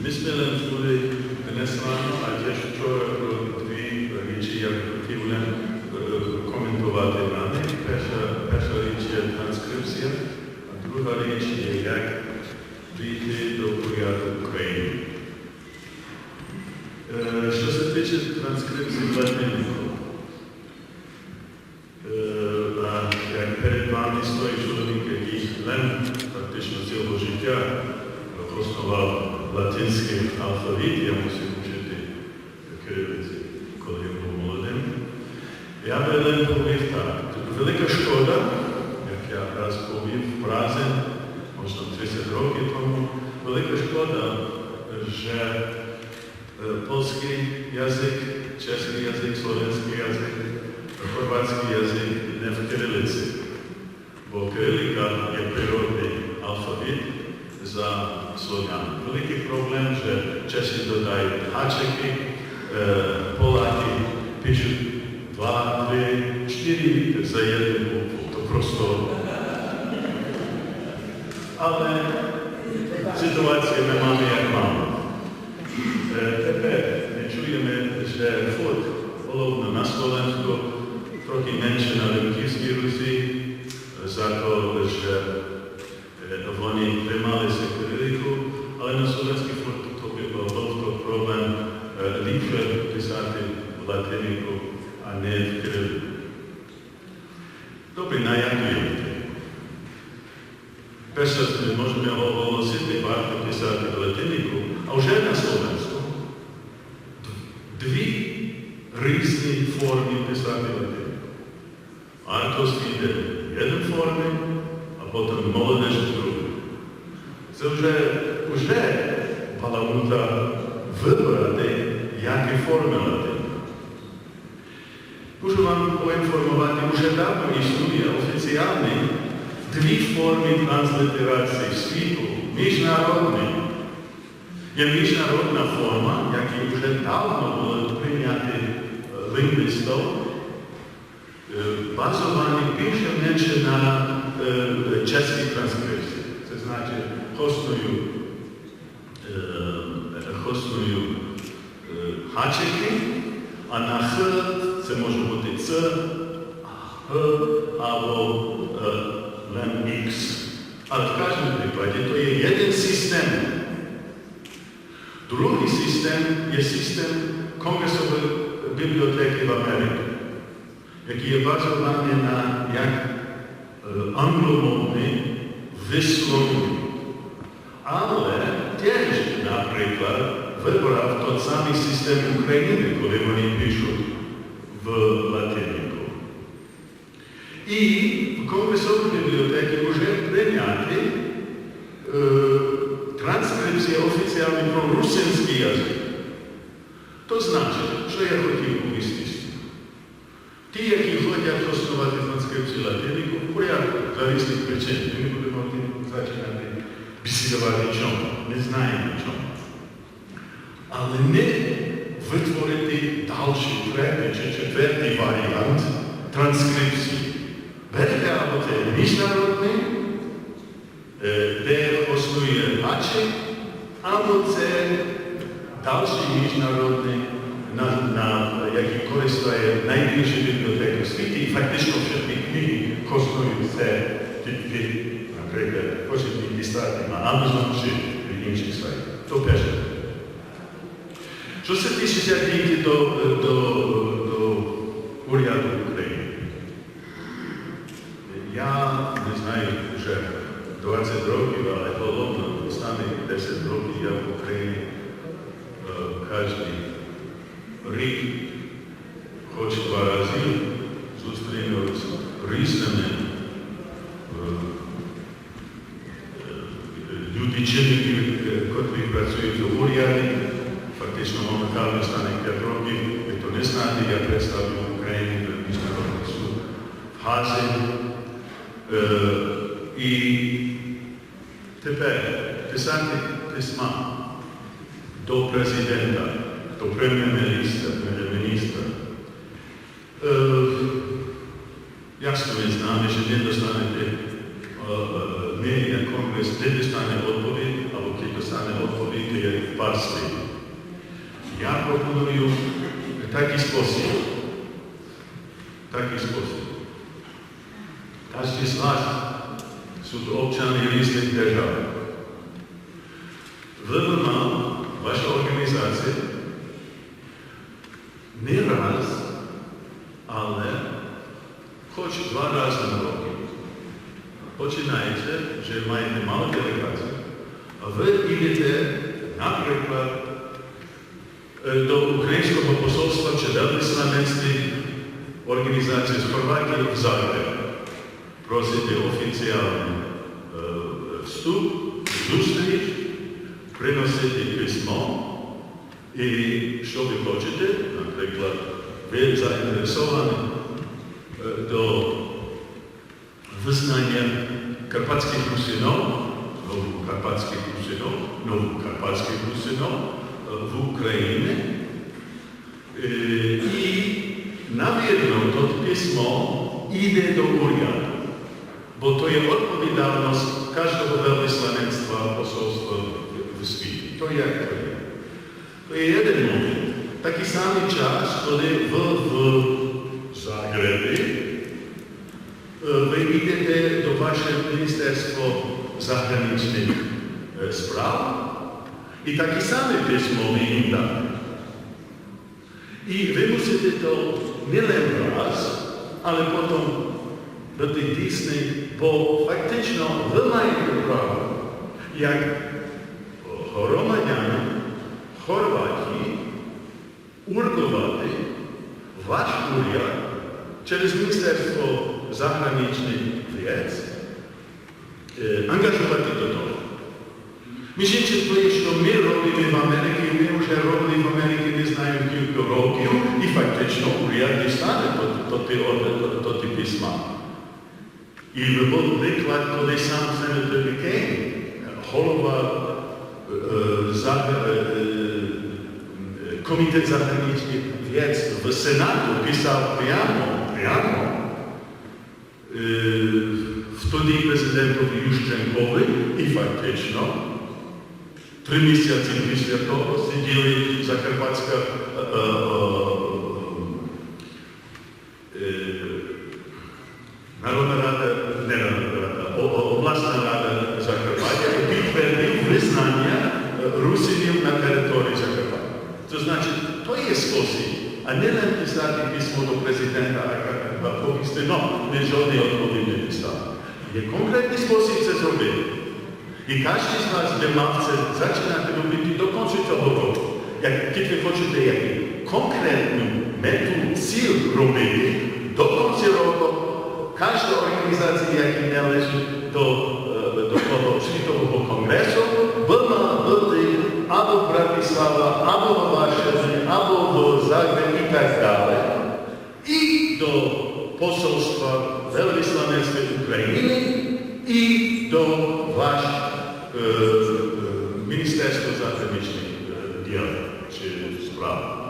My jsme len chtěli dnes ráno a těž včera dvě věci, jak chtěli komentovat jednání. První věc je transkripce a druhá věc je, jak přijít do pořádku Ukrajiny. Co se týče transkripce v latiniku, a jak před vámi stojí člověk, jaký len prakticky celého života osnoval latinský alfabet, já musím učit kyrilici, když byl mladým. Já bych len povím tak, to je veliká škoda, jak já raz povím v Praze, možná 30 roky tomu, veliká škoda, že polský jazyk, český jazyk, slovenský jazyk, chorvatský jazyk ne v kyrilici, bo kyrillika je přírodní alfabet za slogan. Veliký problém, že Češi dodají háčeky, Poláky píšu 2, 3, 4 liter za jednu bukvu. To prostě. Ale situaci nemáme, jak máme. Teď čujeme, že furt olovno na Slovensku trochu menší na Limkivský Rusi za to, že oni primali se kyriliku, ale na Slovensku furt to byl to problém lípe písat v latiniku a ne v kyriliku. Dobrý, na jak je. Persze możemy ohlosić warto pisać w latiniku, a już na Slovensku dwie różne formy pisania w latiniku. Artos idzie w jednej formie, a potem Młodzież w drugiej. To już palamuta wybrać, jakie formy latiniku. Muszę wam poinformować, już dawno istnieje oficjalnie dwie formy transliteracji w świecie, międzynarodnej. Jest międzynarodna forma, jaka już dawno była przyjęta lingwistą, bazowana więcej na czeskiej transkrypcji. To znaczy, hostują haczyki, a na H to może być C, H albo len X. Ale w każdym przykładzie to jest jeden system. Drugi system jest system Kongresowej Biblioteki w Ameryce, jaki jest bazowany na jak anglomowny wysłowie. Ale też na przykład wybrał ten sam system Ukrainy, który oni piszą w latyniku. I w Kongresowej Biblioteki już przyjęty transkrypcję oficjalną na rosyjski język. To znaczy, że ja chciał powiedzieć, ci, jakie chcą stosować transkrypcję latyniku, w porządku, dla różnych przyczyn. My będziemy o tym zaczynać biesedować czemu, nie znajemy czemu. Ale my wytworzyli dalszy, trzeci czy czwarty wariant transkrypcji. Będzie albo ten międzynarodny, де основує наче, або це dalszy międzynarodny, який користує найбільшу бібліотеку в світі, і фактично всі книги коштують це дві, наприклад, хочуть дістати на Amazon чи в інших сайтах. То перше. Що се тисяча дійти до уряду України? Я не знаю вже 20 років, але головно, останні 10 років я в Україні кожен рік, хоч 2 рази, зустрінуюся з різними людьми, які працюють в уряді. Фактично, моментально останні 5 років, ви то не знаєте, я представив Україну в Міжнародний суд в Газі. І тепер писати письма до президента, до прем'єр-міністра, ясно ви знаєте, що не достанете, ми, як Конгрес, не достане відповідь, або коли достане відповідь, є парслів. Я пропоную такий спосіб. Кожен з вас są občany rізних держав. ВВМ, ваша організація, не раз, але хоч 2 рази на рік починаєте, вже маєте малу делегацію, а ви йдете, наприклад, до Українського посольства чи Великославянської організації з Хорватії в Загреб. Просите офіціальний вступ, зустріч, приносите письмо, і що ви хочете, наприклад, ви заінтересовані до визнання карпатських русинів, новокарпатських русинів в Україні. І, навірно, то письмо йде до уряду, бо то є відповідальність кожного великославянства посольства в світі. То як то є? То є один момент. Такий самий час, коли в Загребі ви йдете до вашого Міністерства заграничних справ, і таке саме письмо ви їм дали. І ви мусите то не лише раз, але потім бути дійсний, бо фактично ви маєте право, як громадяни Хорватії, урядувати ваш уряд через Міністерство заграничних справ, ангажувати до того. Між іншим, то є, що ми робимо в Америці, ми вже робили в Америці, не знаю, кілька років, і фактично уряд дістане до ті письма. І був приклад, коли сам сенатор Маккейн, голова Комітет заграничних справ в Сенату, писав прямо тоді президентові Ющенкові, і фактично 3 місяці після того сиділи Закарпатська Народна рада, не Народна рада, обласна рада Закарпаття і підтвердив визнання русинів на території Закарпаття. Це значить, то є спосіб, а не написати письмо до президента, а повісти, не жодний відповідь не писав. Є конкретний спосіб це зробити. І кожен з вас би мав це починати робити до кінця цього року. Як тільки хочете як конкретну мету, ціль робити, до кінця року кожна організація, яка належить до того світового конгресу, мала бути або в Братислава, або в Варшаві, або в Загребі і так далі. І до посольства Великославянської України, і до вашого Міністерства заграничних діл чи справ.